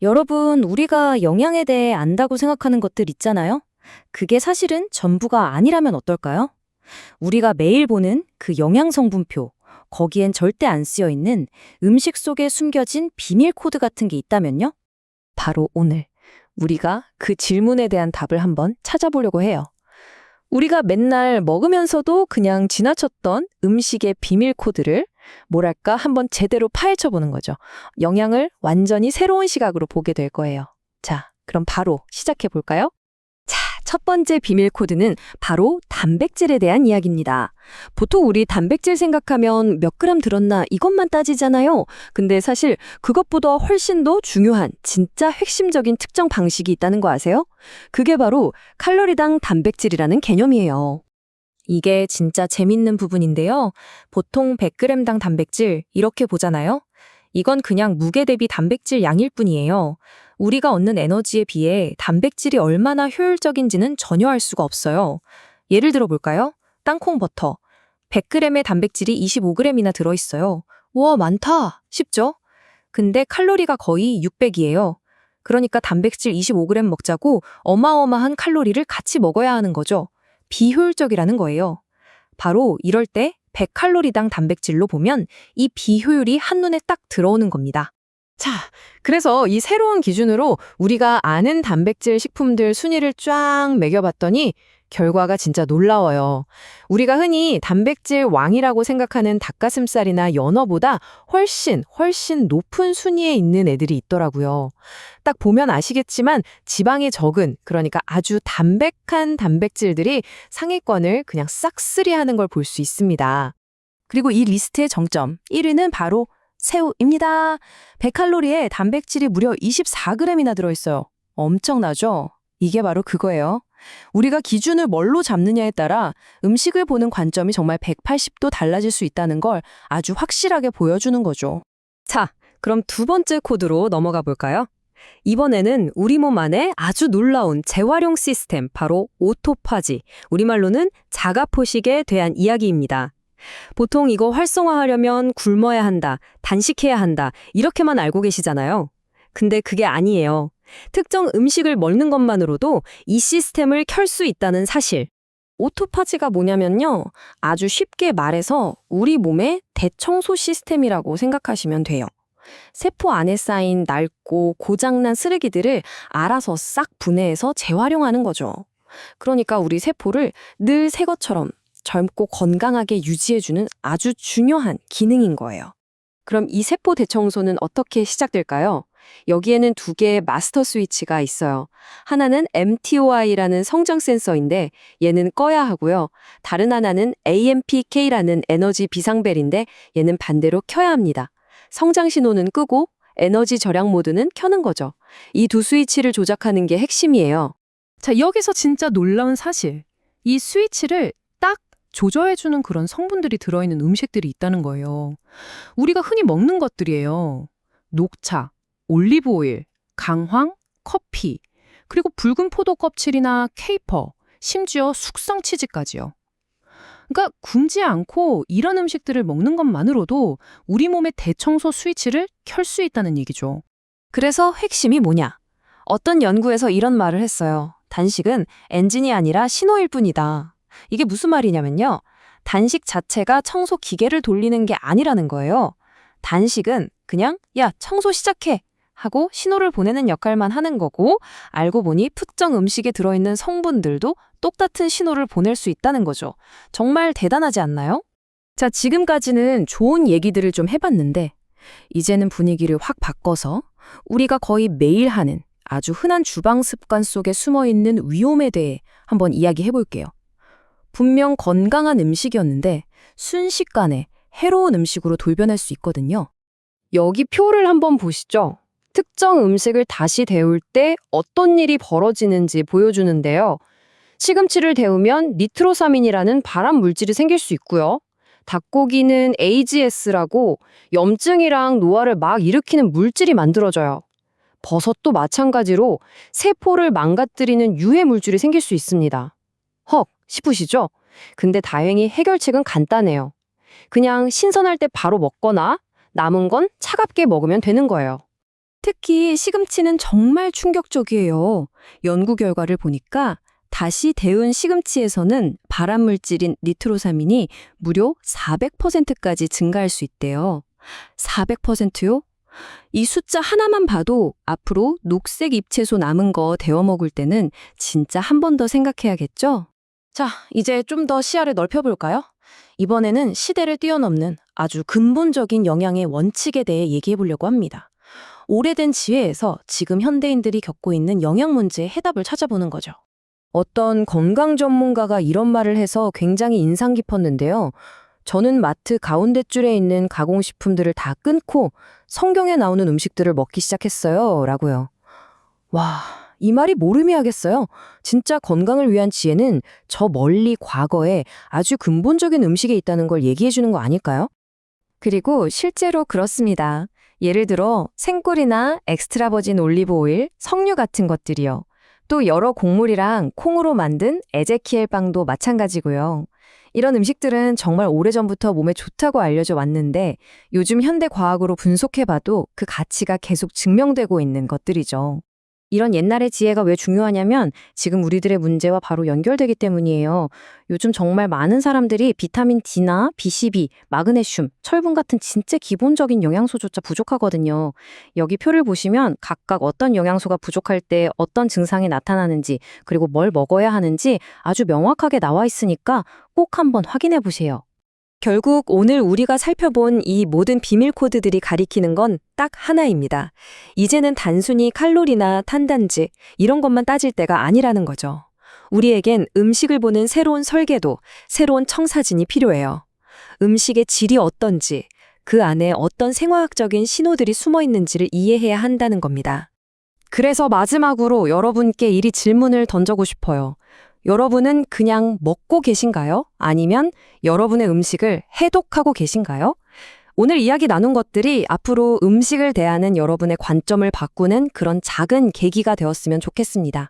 여러분, 우리가 영양에 대해 안다고 생각하는 것들 있잖아요? 그게 사실은 전부가 아니라면 어떨까요? 우리가 매일 보는 그 영양 성분표, 거기엔 절대 안 쓰여 있는 음식 속에 숨겨진 비밀 코드 같은 게 있다면요? 바로 오늘 우리가 그 질문에 대한 답을 한번 찾아보려고 해요. 우리가 맨날 먹으면서도 그냥 지나쳤던 음식의 비밀 코드를 뭐랄까 한번 제대로 파헤쳐 보는 거죠. 영양을 완전히 새로운 시각으로 보게 될 거예요. 자, 그럼 바로 시작해 볼까요? 첫 번째 비밀 코드는 바로 단백질에 대한 이야기입니다. 보통 우리 단백질 생각하면 몇 그램 들었나 이것만 따지잖아요. 근데 사실 그것보다 훨씬 더 중요한 진짜 핵심적인 측정 방식이 있다는 거 아세요? 그게 바로 칼로리당 단백질이라는 개념이에요. 이게 진짜 재밌는 부분인데요. 보통 100g당 단백질 이렇게 보잖아요. 이건 그냥 무게 대비 단백질 양일 뿐이에요. 우리가 얻는 에너지에 비해 단백질이 얼마나 효율적인지는 전혀 알 수가 없어요. 예를 들어 볼까요? 땅콩 버터. 100g의 단백질이 25g이나 들어있어요. 우와, 많다. 쉽죠? 근데 칼로리가 거의 600이에요. 그러니까 단백질 25g 먹자고 어마어마한 칼로리를 같이 먹어야 하는 거죠. 비효율적이라는 거예요. 바로 이럴 때 100칼로리당 단백질로 보면 이 비효율이 한눈에 딱 들어오는 겁니다. 자, 그래서 이 새로운 기준으로 우리가 아는 단백질 식품들 순위를 쫙 매겨봤더니 결과가 진짜 놀라워요. 우리가 흔히 단백질 왕이라고 생각하는 닭가슴살이나 연어보다 훨씬 높은 순위에 있는 애들이 있더라고요. 딱 보면 아시겠지만 지방이 적은, 그러니까 아주 담백한 단백질들이 상위권을 그냥 싹쓸이하는 걸 볼 수 있습니다. 그리고 이 리스트의 정점 1위는 바로 새우입니다. 100칼로리에 단백질이 무려 24g이나 들어있어요. 엄청나죠? 이게 바로 그거예요. 우리가 기준을 뭘로 잡느냐에 따라 음식을 보는 관점이 정말 180도 달라질 수 있다는 걸 아주 확실하게 보여주는 거죠. 자, 그럼 두 번째 코드로 넘어가 볼까요? 이번에는 우리 몸 안에 아주 놀라운 재활용 시스템, 바로 오토파지, 우리말로는 자가포식에 대한 이야기입니다. 보통 이거 활성화하려면 굶어야 한다, 단식해야 한다, 이렇게만 알고 계시잖아요. 근데 그게 아니에요. 특정 음식을 먹는 것만으로도 이 시스템을 켤 수 있다는 사실. 오토파지가 뭐냐면요. 아주 쉽게 말해서 우리 몸의 대청소 시스템이라고 생각하시면 돼요. 세포 안에 쌓인 낡고 고장난 쓰레기들을 알아서 싹 분해해서 재활용하는 거죠. 그러니까 우리 세포를 늘 새 것처럼 젊고 건강하게 유지해주는 아주 중요한 기능인 거예요. 그럼 이 세포 대청소는 어떻게 시작될까요? 여기에는 두 개의 마스터 스위치가 있어요. 하나는 mTOI라는 성장 센서인데 얘는 꺼야 하고요. 다른 하나는 AMPK라는 에너지 비상벨인데 얘는 반대로 켜야 합니다. 성장 신호는 끄고 에너지 절약 모드는 켜는 거죠. 이 두 스위치를 조작하는 게 핵심이에요. 자, 여기서 진짜 놀라운 사실. 이 스위치를 딱 조절해주는 그런 성분들이 들어있는 음식들이 있다는 거예요. 우리가 흔히 먹는 것들이에요. 녹차, 올리브 오일, 강황, 커피, 그리고 붉은 포도 껍질이나 케이퍼, 심지어 숙성 치즈까지요. 그러니까 굶지 않고 이런 음식들을 먹는 것만으로도 우리 몸의 대청소 스위치를 켤 수 있다는 얘기죠. 그래서 핵심이 뭐냐? 어떤 연구에서 이런 말을 했어요. 단식은 엔진이 아니라 신호일 뿐이다. 이게 무슨 말이냐면요. 단식 자체가 청소 기계를 돌리는 게 아니라는 거예요. 단식은 그냥 야, 청소 시작해 하고 신호를 보내는 역할만 하는 거고, 알고 보니 특정 음식에 들어있는 성분들도 똑같은 신호를 보낼 수 있다는 거죠. 정말 대단하지 않나요? 자, 지금까지는 좋은 얘기들을 좀 해봤는데 이제는 분위기를 확 바꿔서 우리가 거의 매일 하는 아주 흔한 주방 습관 속에 숨어있는 위험에 대해 한번 이야기해 볼게요. 분명 건강한 음식이었는데 순식간에 해로운 음식으로 돌변할 수 있거든요. 여기 표를 한번 보시죠. 특정 음식을 다시 데울 때 어떤 일이 벌어지는지 보여주는데요. 시금치를 데우면 니트로사민이라는 발암 물질이 생길 수 있고요. 닭고기는 AGS라고 염증이랑 노화를 막 일으키는 물질이 만들어져요. 버섯도 마찬가지로 세포를 망가뜨리는 유해 물질이 생길 수 있습니다. 헉, 싶으시죠? 근데 다행히 해결책은 간단해요. 그냥 신선할 때 바로 먹거나 남은 건 차갑게 먹으면 되는 거예요. 특히 시금치는 정말 충격적이에요. 연구 결과를 보니까 다시 데운 시금치에서는 발암물질인 니트로사민이 무려 400%까지 증가할 수 있대요. 400%요? 이 숫자 하나만 봐도 앞으로 녹색 잎채소 남은 거 데워 먹을 때는 진짜 한 번 더 생각해야겠죠? 자, 이제 좀 더 시야를 넓혀볼까요? 이번에는 시대를 뛰어넘는 아주 근본적인 영양의 원칙에 대해 얘기해 보려고 합니다. 오래된 지혜에서 지금 현대인들이 겪고 있는 영양 문제의 해답을 찾아보는 거죠. 어떤 건강 전문가가 이런 말을 해서 굉장히 인상 깊었는데요. 저는 마트 가운데 줄에 있는 가공식품들을 다 끊고 성경에 나오는 음식들을 먹기 시작했어요. 라고요. 와, 이 말이 뭘 의미하겠어요? 진짜 건강을 위한 지혜는 저 멀리 과거에 아주 근본적인 음식에 있다는 걸 얘기해 주는 거 아닐까요? 그리고 실제로 그렇습니다. 예를 들어 생꿀이나 엑스트라 버진 올리브 오일, 석류 같은 것들이요. 또 여러 곡물이랑 콩으로 만든 에제키엘 빵도 마찬가지고요. 이런 음식들은 정말 오래전부터 몸에 좋다고 알려져 왔는데 요즘 현대 과학으로 분석해봐도 그 가치가 계속 증명되고 있는 것들이죠. 이런 옛날의 지혜가 왜 중요하냐면 지금 우리들의 문제와 바로 연결되기 때문이에요. 요즘 정말 많은 사람들이 비타민 D나 B12, 마그네슘, 철분 같은 진짜 기본적인 영양소조차 부족하거든요. 여기 표를 보시면 각각 어떤 영양소가 부족할 때 어떤 증상이 나타나는지 그리고 뭘 먹어야 하는지 아주 명확하게 나와 있으니까 꼭 한번 확인해 보세요. 결국 오늘 우리가 살펴본 이 모든 비밀 코드들이 가리키는 건 딱 하나입니다. 이제는 단순히 칼로리나 탄단지 이런 것만 따질 때가 아니라는 거죠. 우리에겐 음식을 보는 새로운 설계도, 새로운 청사진이 필요해요. 음식의 질이 어떤지, 그 안에 어떤 생화학적인 신호들이 숨어 있는지를 이해해야 한다는 겁니다. 그래서 마지막으로 여러분께 이리 질문을 던져고 싶어요. 여러분은 그냥 먹고 계신가요? 아니면 여러분의 음식을 해독하고 계신가요? 오늘 이야기 나눈 것들이 앞으로 음식을 대하는 여러분의 관점을 바꾸는 그런 작은 계기가 되었으면 좋겠습니다.